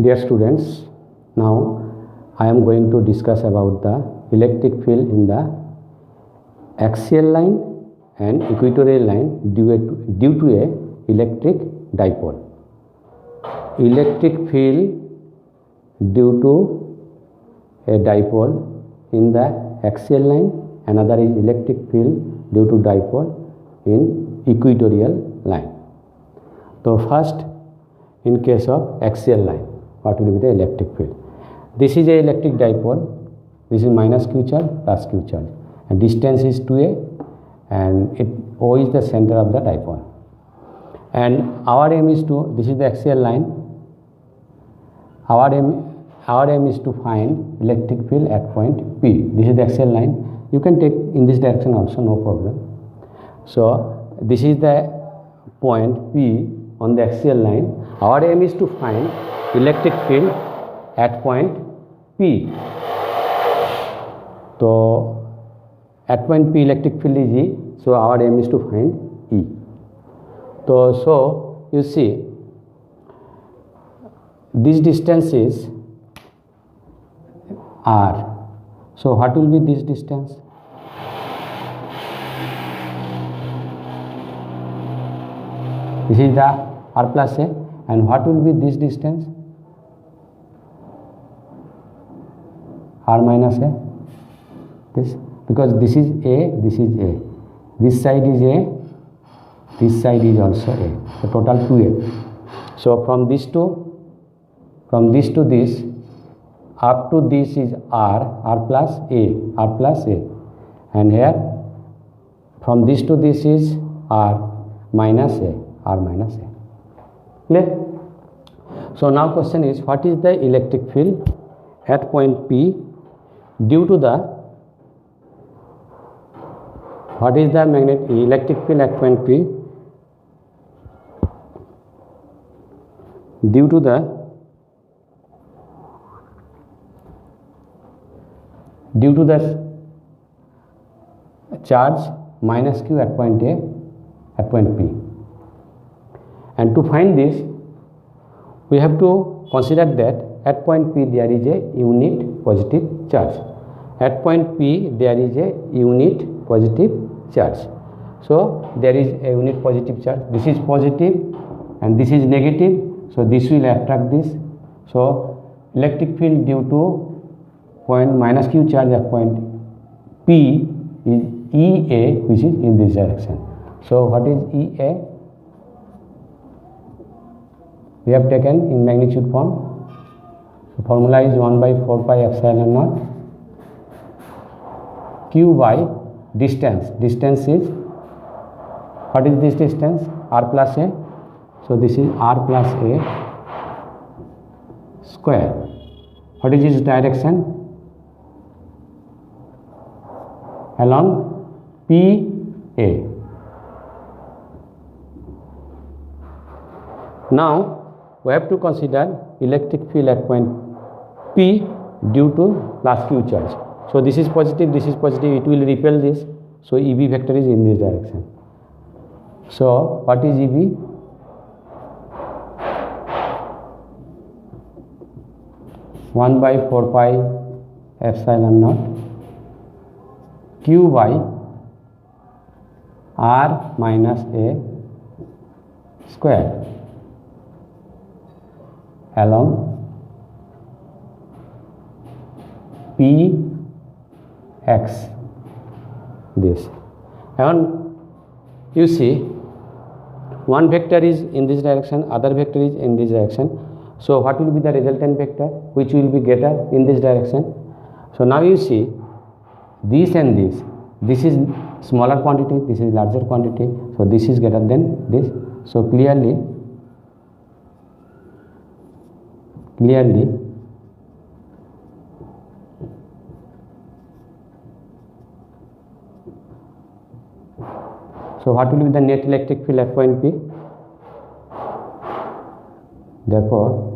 Dear students, now I am going to discuss about the electric field in the axial line and equatorial line due to a electric dipole. Electric field due to a dipole in the axial line, another is electric field due to dipole in equatorial line. So first, in case of axial line, what will be the electric field? This is a electric dipole. This is minus q charge plus q charge, and distance is 2a, and O is the center of the dipole. And our aim is to, this is the axial line. Our aim is to find electric field at point P. This is the axial line. You can take in this direction also, no problem. So this is the point P on the axial line. Our aim is to find electric field at point P. So at point P electric field is E. So our aim is to find E. So you see, this distance is R. So what will be this distance? This is the R plus A, and what will be this distance? R minus A. This, because this is A, this is A. This side is A, this side is also A. So total 2A. So from this to this, up to this is R plus A, and here from this to this is R minus A. Clear? So now question is, what is the electric field at point P due to the, what is the electric field at point P due to the charge minus q at point A, at point P. And to find this, we have to consider that at point P there is a unit positive charge. At point P there is a unit positive charge. So there is a unit positive charge. This is positive and this is negative. So this will attract this. So electric field due to point minus q charge at point P is EA, which is in this direction. So what is EA? We have taken in magnitude form. So formula is 1 by 4 pi epsilon naught q by distance. Distance is, what is this distance? R plus A. So this is R plus A square. What is its direction? Along PA. Now we have to consider electric field at point P due to plus q charge. So this is positive, it will repel this. So EB vector is in this direction. So what is EB? One by 4 pi epsilon naught q by R minus A square along PX, this. And you see, one vector is in this direction, other vector is in this direction. So what will be the resultant vector, which will be greater in this direction? So now you see, this and this is smaller quantity, this is larger quantity. So this is greater than this. So clearly so what will be the net electric field at point P? Therefore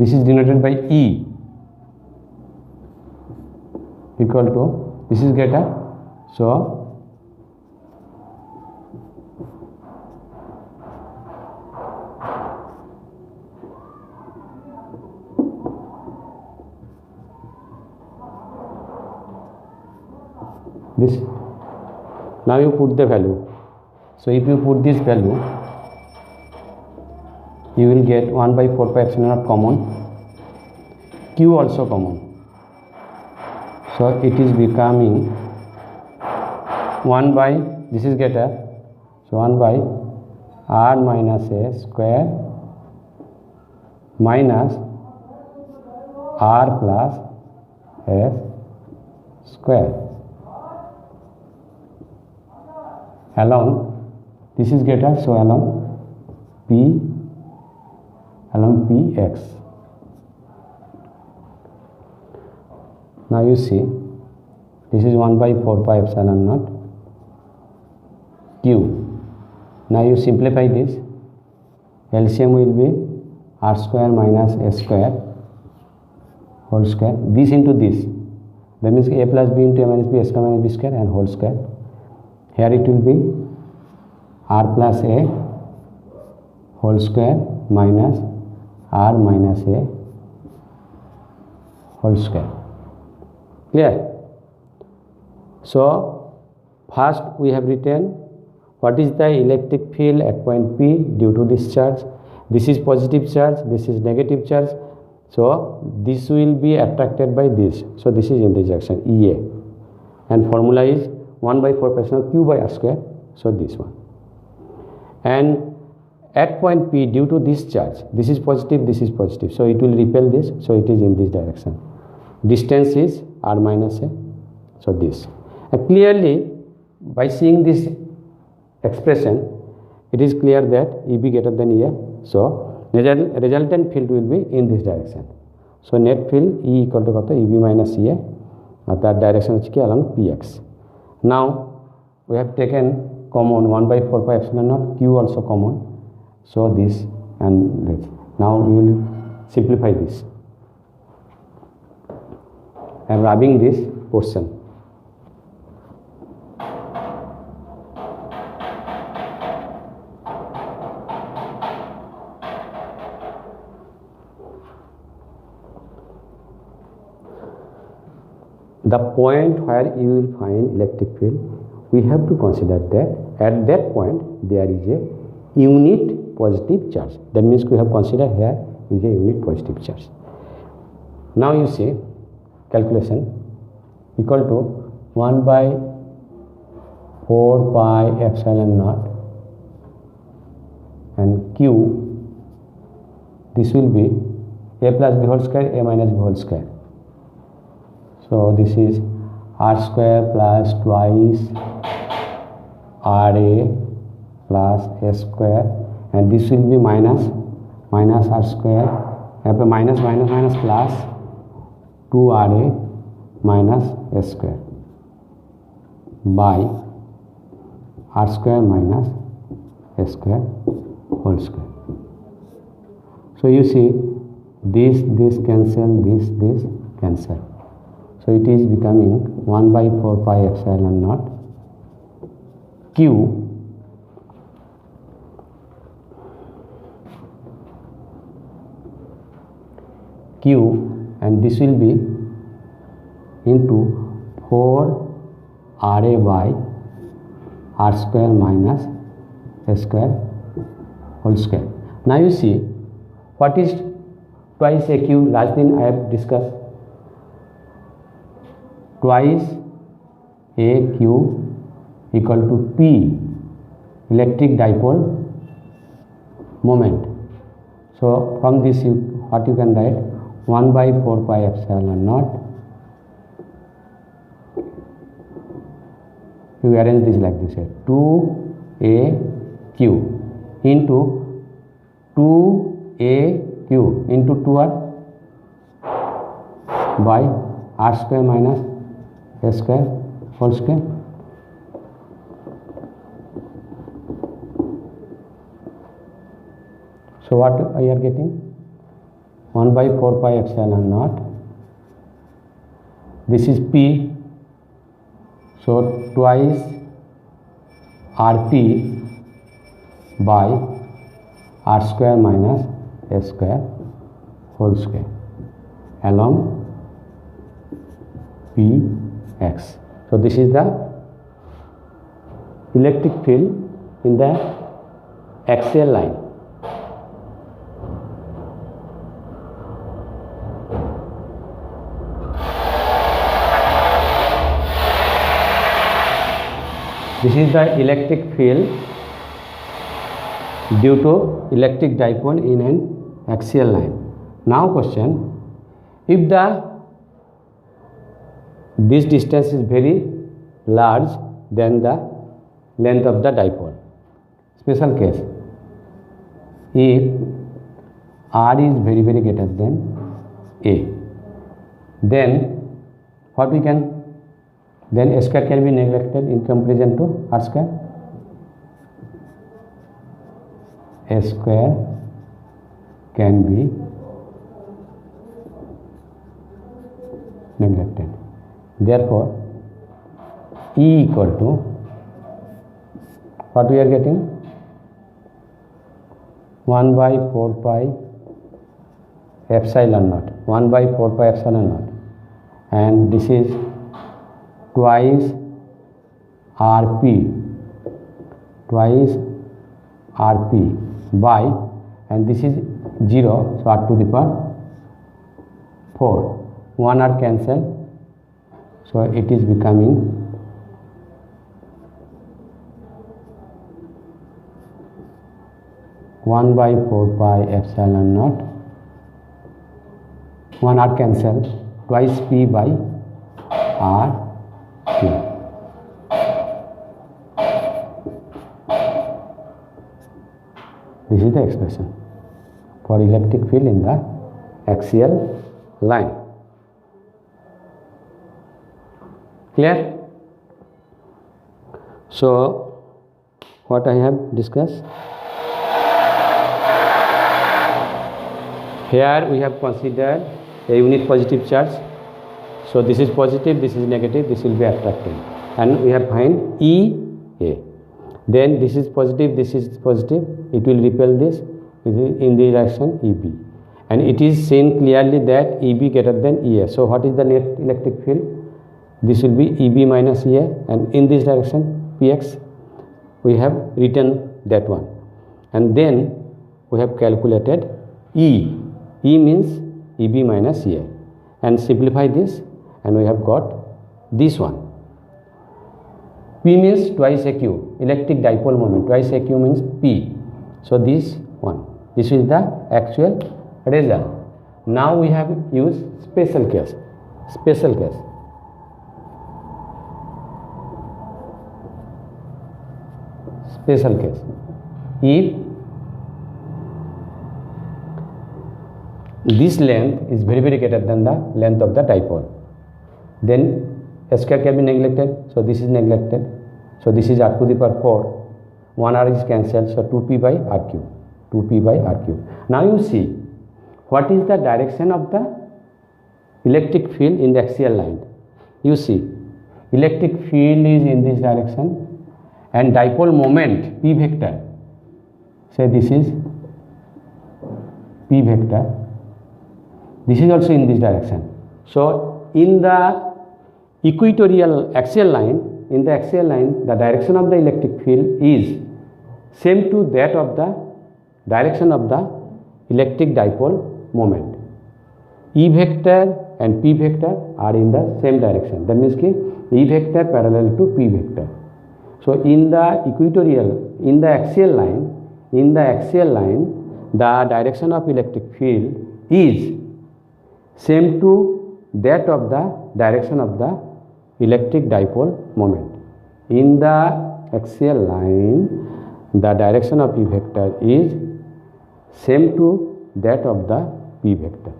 this is denoted by E equal to, this is greater, so this, now you put the value. So if you put this value, you will get 1 by 4 pi epsilon naught common, Q also common. So it is becoming 1 by, this is greater, so 1 by r minus a square minus r plus s square along, this is greater, so along px. Now you see, this is 1 by 4 pi epsilon naught q. Now you simplify this, LCM will be r square minus s square whole square, this into this, that means a plus b into a minus b, s square minus b square and whole square. Here it will be r plus a whole square minus r minus a whole square. Clear? So first we have written what is the electric field at point P due to this charge. This is positive charge, this is negative charge, so this will be attracted by this, so this is intersection EA, and formula is 1 by 4 pi epsilon q by r square, so this one. And at point P, due to this charge, this is positive, so it will repel this, so it is in this direction. Distance is r minus a, so this. And clearly by seeing this expression, it is clear that EB greater than EA, so resultant field will be in this direction. So net field E equal to EB minus EA, that direction is along Px. Now we have taken common 1 by 4 pi epsilon naught, q also common, so this and this. Now we will simplify this. I am rubbing this portion. The point where you will find electric field, we have to consider that at that point there is a unit positive charge. That means we have considered here is a unit positive charge. Now you see calculation equal to 1 by 4 pi epsilon naught and q, this will be a plus b whole square, a minus b whole square. So this is r square plus twice ra plus s square, and this will be minus r square, minus plus 2ra minus s square by r square minus s square whole square. So you see this cancel, this cancel. So it is becoming 1 by 4 pi epsilon naught q and this will be into 4 ra by r square minus s square whole square. Now you see what is twice a q. Last thing I have discussed, twice a q equal to p, electric dipole moment. So from this what you can write, 1 by 4 pi epsilon naught, you arrange this like this, 2aq into 2aq into 2r by r square minus s square whole square. So what we are getting? 1 by 4 pi epsilon naught. This is P, so twice Rp by R square minus S square whole square along Px. So this is the electric field in the axial line. This is the electric field due to electric dipole in an axial line. Now question, if this distance is very large than the length of the dipole, special case, if R is very greater than A, then what we can, then A square can be neglected in comparison to R square. A square can be neglected. Therefore, E equal to what we are getting? 1 by 4 pi epsilon naught. 1 by 4 pi epsilon naught. And this is twice Rp, twice Rp by, and this is 0, so R to the power 4. 1 R cancel, so it is becoming 1 by 4 pi epsilon naught. 1 R cancel, twice P by R Q. This is the expression for electric field in the axial line. Clear? So, what I have discussed? Here we have considered a unit positive charge. So this is positive, this is negative, this will be attracting, and we have find EA. Then this is positive, it will repel this in the direction EB, and it is seen clearly that EB greater than EA. So what is the net electric field? This will be EB minus EA, and in this direction Px, we have written that one, and then we have calculated E. E means EB minus EA, and simplify this, and we have got this one. P means twice AQ, electric dipole moment, twice AQ means P. So this one, this is the actual result. Now we have used special case. Special case. Special case. If this length is very greater than the length of the dipole, then S square can be neglected, so this is neglected, so this is R to the power 4, 1 R is cancelled, so 2P by RQ, 2P by RQ. Now you see, what is the direction of the electric field in the axial line? You see, electric field is in this direction, and dipole moment P vector, say this is P vector, this is also in this direction. So in the equatorial axial line, in the axial line, the direction of the electric field is same to that of the direction of the electric dipole moment. E vector and P vector are in the same direction. That means ki E vector parallel to P vector. So in the equatorial, in the axial line, the direction of electric field is same to that of the direction of the electric dipole moment. In the axial line, the direction of E vector is same to that of the P vector.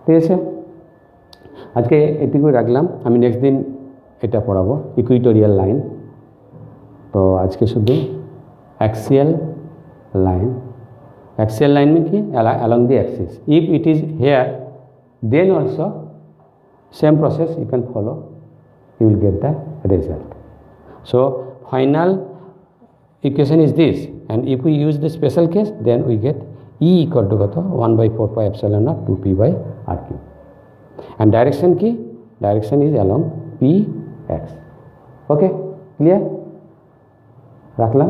ঠিক আছে, আজকে এটুকু রাখলাম, আমি next দিন এটা পড়াবো equatorial line. তো আজকে শুধু axial line axial line means ki along the axis. If it is here, then also same process you can follow, you will get the result. So final equation is this, and if we use the special case, then we get E equal to 1/4 pi epsilon naught 2p by r cube. And direction is along px. Okay, clear? রাখলাম।